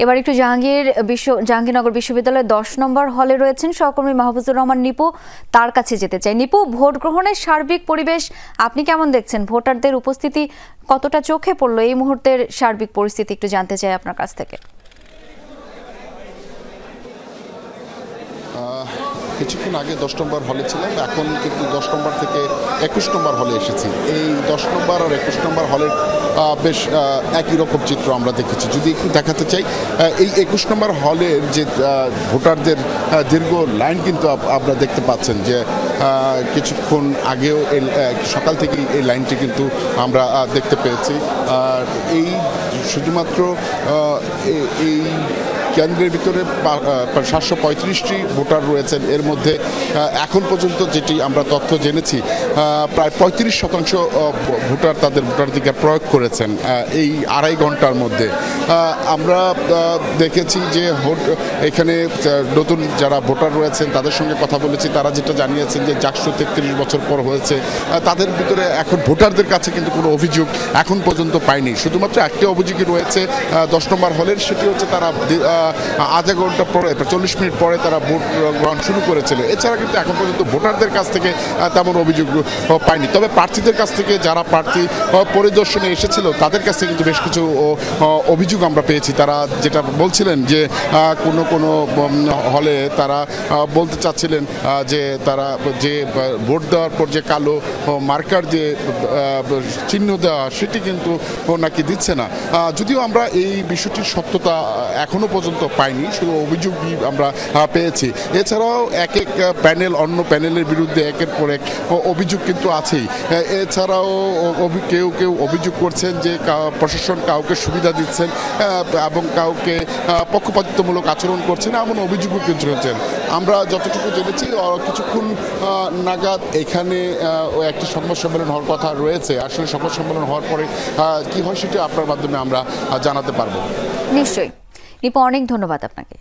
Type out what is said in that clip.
এবার একটু জাহাঙ্গীরনগর বিশ্ববিদ্যালয়ের 10 নম্বর হলে রয়েছেন সহকর্মী মাহফুজুর রহমান নিপু, তার কাছে যেতে চাই। নিপু, ভোট গ্রহণের সার্বিক পরিবেশ আপনি কেমন দেখছেন? ভোটারদের উপস্থিতি কতটা চোখে পড়লো? এই মুহূর্তের সার্বিক পরিস্থিতি একটু জানতে চাই আপনার কাছ থেকে। কিছুক্ষণ আগে 10 নম্বর হলে ছিলাম, এখন কিন্তু 10 নম্বর থেকে 21 নম্বর হলে এসেছি। এই 10 নম্বর আর 21 নম্বর হলের বেশ একই রকম চিত্র আমরা দেখেছি। যদি একটু দেখাতে চাই, এই 21 নম্বর হলের যে ভোটারদের দীর্ঘ লাইন কিন্তু আপনারা দেখতে পাচ্ছেন যে কিছুক্ষণ আগেও সকাল থেকেই এই লাইনটি কিন্তু আমরা দেখতে পেয়েছি। আর এই শুধুমাত্র এই কেন্দ্রের ভিতরে 735টি ভোটার রয়েছেন। এর মধ্যে এখন পর্যন্ত যেটি আমরা তথ্য জেনেছি, প্রায় 35% ভোটার তাদের ভোটাধিকার প্রয়োগ করেছেন এই আড়াই ঘন্টার মধ্যে। আমরা দেখেছি যে এখানে নতুন যারা ভোটার রয়েছেন তাদের সঙ্গে কথা বলেছি, তারা যেটা জানিয়েছেন যে 133 বছর পর হয়েছে, তাদের ভিতরে এখন ভোটারদের কাছে কিন্তু কোনো অভিযোগ এখন পর্যন্ত পায়নি। শুধুমাত্র একটি অভিযোগই রয়েছে 10 নম্বর হলের, সেটি হচ্ছে তারা আধা ঘন্টা পরে 40 মিনিট পরে তারা ভোট গ্রহণ শুরু করেছিল। এছাড়া কিন্তু এখন পর্যন্ত ভোটারদের কাছ থেকে তেমন অভিযোগ পায়নি। তবে প্রার্থীদের কাছ থেকে, যারা প্রার্থী পরিদর্শনে এসেছিল তাদের কাছ থেকে কিন্তু বেশ কিছু অভিযোগ আমরা পেয়েছি। তারা যেটা বলছিলেন যে কোনো হলে তারা বলতে চাচ্ছিলেন যে তারা যে ভোট দেওয়ার পর যে কালো মার্কার যে চিহ্ন দেওয়া, সেটি কিন্তু নাকি দিচ্ছে না। যদিও আমরা এই বিষয়টির সত্যতা এখনো পর্যন্ত পাইনি, শুধু অভিযোগই আমরা পেয়েছি। এছাড়াও এক প্যানেল অন্য প্যানেলের বিরুদ্ধে একের পর এক অভিযোগ কিন্তু আছেই। এছাড়াও কেউ কেউ অভিযোগ করছেন যে প্রশাসন কাউকে সুবিধা দিচ্ছেন এবং কাউকে পক্ষপাতিত্বমূলক আচরণ করছেন, এমন অভিযোগও কিন্তু রয়েছেন। আমরা যতটুকু জেনেছি কিছুক্ষণ নাগাদ এখানে একটি সংবাদ সম্মেলন হওয়ার কথা রয়েছে। আসলে সংবাদ সম্মেলন হওয়ার পরে কি হয় সেটা আপনার মাধ্যমে আমরা জানাতে পারবো। নিশ্চয়ই নিপু, অনেক ধন্যবাদ আপনাকে।